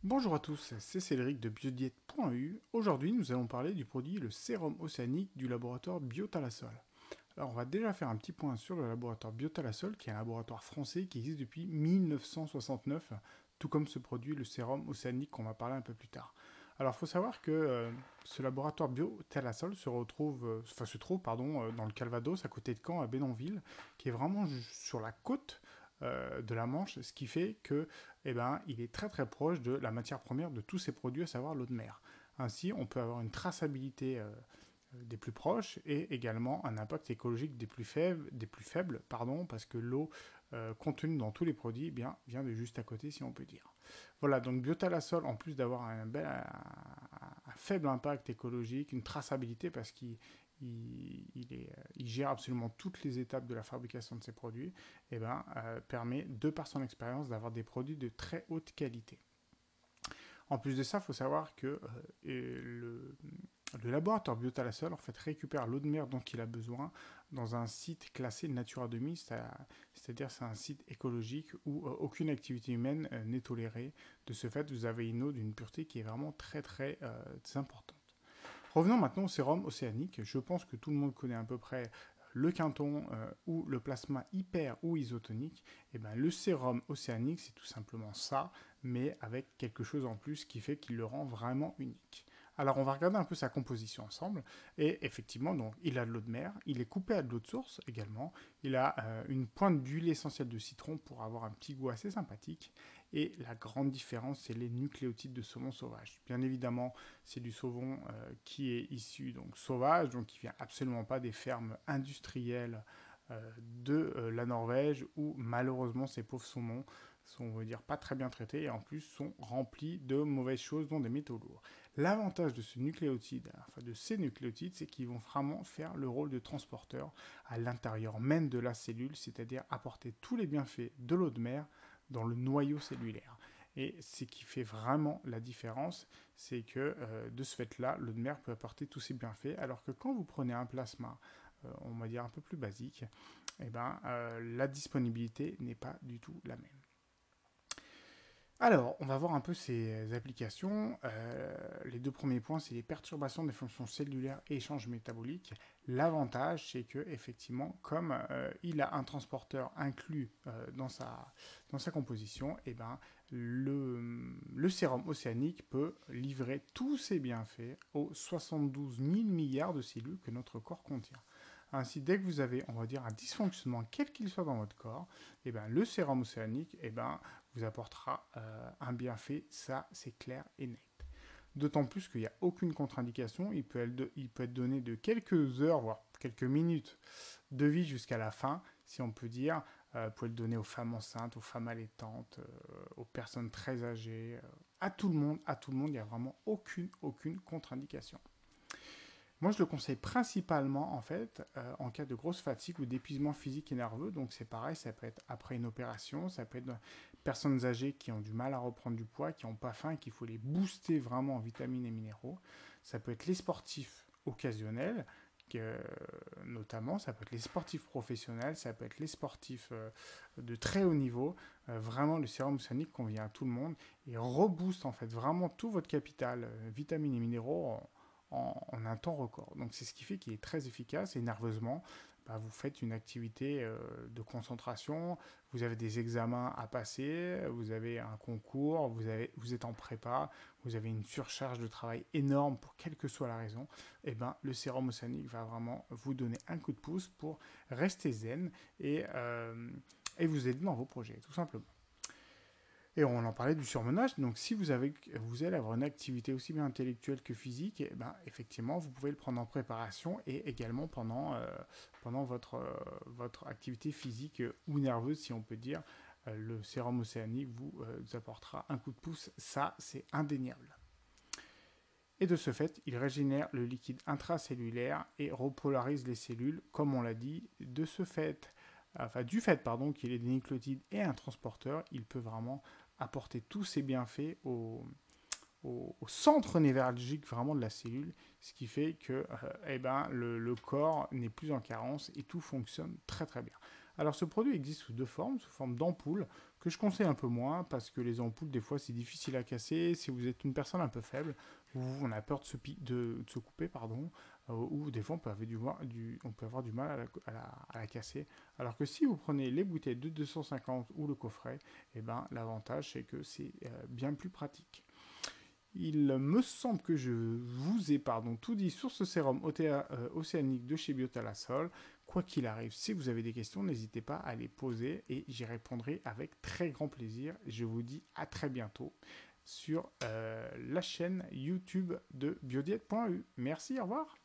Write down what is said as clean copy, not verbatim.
Bonjour à tous, c'est Cédric de biodiète.eu. Aujourd'hui, nous allons parler du produit le sérum océanique du laboratoire Biotalasol. Alors, on va déjà faire un petit point sur le laboratoire Biotalasol, qui est un laboratoire français qui existe depuis 1969, tout comme ce produit, le sérum océanique, qu'on va parler un peu plus tard. Alors, il faut savoir que ce laboratoire Biotalasol se trouve dans le Calvados, à côté de Caen, à Bénonville, qui est vraiment sur la côte de la Manche, ce qui fait que, il est très très proche de la matière première de tous ces produits, à savoir l'eau de mer. Ainsi, on peut avoir une traçabilité des plus proches et également un impact écologique des plus faibles, parce que l'eau contenue dans tous les produits vient de juste à côté, si on peut dire. Voilà, donc Biotalasol, en plus d'avoir un faible impact écologique, une traçabilité, parce qu'il gère absolument toutes les étapes de la fabrication de ces produits, permet, de par son expérience, d'avoir des produits de très haute qualité. En plus de ça, il faut savoir que le laboratoire Biotalasol en fait, récupère l'eau de mer dont il a besoin dans un site classé Natura 2000, c'est-à-dire c'est un site écologique où aucune activité humaine n'est tolérée. De ce fait, vous avez une eau d'une pureté qui est vraiment très très importante. Revenons maintenant au sérum océanique. Je pense que tout le monde connaît à peu près le quinton ou le plasma hyper ou isotonique. Et le sérum océanique, c'est tout simplement ça, mais avec quelque chose en plus qui fait qu'il le rend vraiment unique. Alors on va regarder un peu sa composition ensemble. Et effectivement, donc, il a de l'eau de mer, il est coupé à de l'eau de source également. Il a une pointe d'huile essentielle de citron pour avoir un petit goût assez sympathique. Et la grande différence, c'est les nucléotides de saumon sauvage. Bien évidemment, c'est du saumon qui est issu donc sauvage, donc qui vient absolument pas des fermes industrielles de la Norvège, où malheureusement ces pauvres saumons sont, on va dire, pas très bien traités et en plus sont remplis de mauvaises choses, dont des métaux lourds. L'avantage de ce nucléotide, enfin de ces nucléotides, c'est qu'ils vont vraiment faire le rôle de transporteur à l'intérieur même de la cellule, c'est-à-dire apporter tous les bienfaits de l'eau de mer dans le noyau cellulaire. Et ce qui fait vraiment la différence, c'est que de ce fait-là, l'eau de mer peut apporter tous ses bienfaits, alors que quand vous prenez un plasma, on va dire un peu plus basique, la disponibilité n'est pas du tout la même. Alors, on va voir un peu ces applications. Les deux premiers points, c'est les perturbations des fonctions cellulaires et échanges métaboliques. L'avantage, c'est que effectivement, comme il a un transporteur inclus dans sa composition, le sérum océanique peut livrer tous ses bienfaits aux 72 000 milliards de cellules que notre corps contient. Ainsi, dès que vous avez, on va dire, un dysfonctionnement, quel qu'il soit dans votre corps, le sérum océanique, vous apportera un bienfait, ça c'est clair et net. D'autant plus qu'il n'y a aucune contre-indication, il peut être donné de quelques heures, voire quelques minutes de vie jusqu'à la fin, si on peut dire. Vous pouvez le donner aux femmes enceintes, aux femmes allaitantes, aux personnes très âgées, à tout le monde, il n'y a vraiment aucune contre-indication. Moi, je le conseille principalement, en fait, en cas de grosse fatigue ou d'épuisement physique et nerveux. Donc, c'est pareil, ça peut être après une opération, ça peut être personnes âgées qui ont du mal à reprendre du poids, qui n'ont pas faim, qu'il faut les booster vraiment en vitamines et minéraux. Ça peut être les sportifs occasionnels, notamment, ça peut être les sportifs professionnels, ça peut être les sportifs de très haut niveau. Vraiment, le sérum océanique convient à tout le monde et rebooste, en fait, vraiment tout votre capital, vitamines et minéraux, en un temps record. Donc c'est ce qui fait qu'il est très efficace et nerveusement, vous faites une activité de concentration, vous avez des examens à passer, vous avez un concours, vous êtes en prépa, vous avez une surcharge de travail énorme pour quelle que soit la raison, le sérum océanique va vraiment vous donner un coup de pouce pour rester zen et vous aider dans vos projets, tout simplement. Et on en parlait du surmenage, donc si vous allez avoir une activité aussi bien intellectuelle que physique, effectivement, vous pouvez le prendre en préparation et également pendant votre activité physique ou nerveuse, si on peut dire. Le sérum océanique vous apportera un coup de pouce, ça c'est indéniable. Et de ce fait, il régénère le liquide intracellulaire et repolarise les cellules, comme on l'a dit. De ce fait, du fait qu'il ait des nucléotides et un transporteur, il peut vraiment apporter tous ces bienfaits au centre névralgique vraiment de la cellule, ce qui fait que le corps n'est plus en carence et tout fonctionne très très bien. Alors ce produit existe sous deux formes, sous forme d'ampoule, que je conseille un peu moins, parce que les ampoules, des fois, c'est difficile à casser. Si vous êtes une personne un peu faible, ou on a peur de se couper, pardon, ou des fois, on peut avoir du mal à la casser. Alors que si vous prenez les bouteilles de 250 ou le coffret, eh ben, l'avantage, c'est que c'est bien plus pratique. Il me semble que je vous ai tout dit sur ce sérum océanique de chez Biotalasol. Quoi qu'il arrive, si vous avez des questions, n'hésitez pas à les poser et j'y répondrai avec très grand plaisir. Je vous dis à très bientôt sur la chaîne YouTube de biodiète.eu. Merci, au revoir.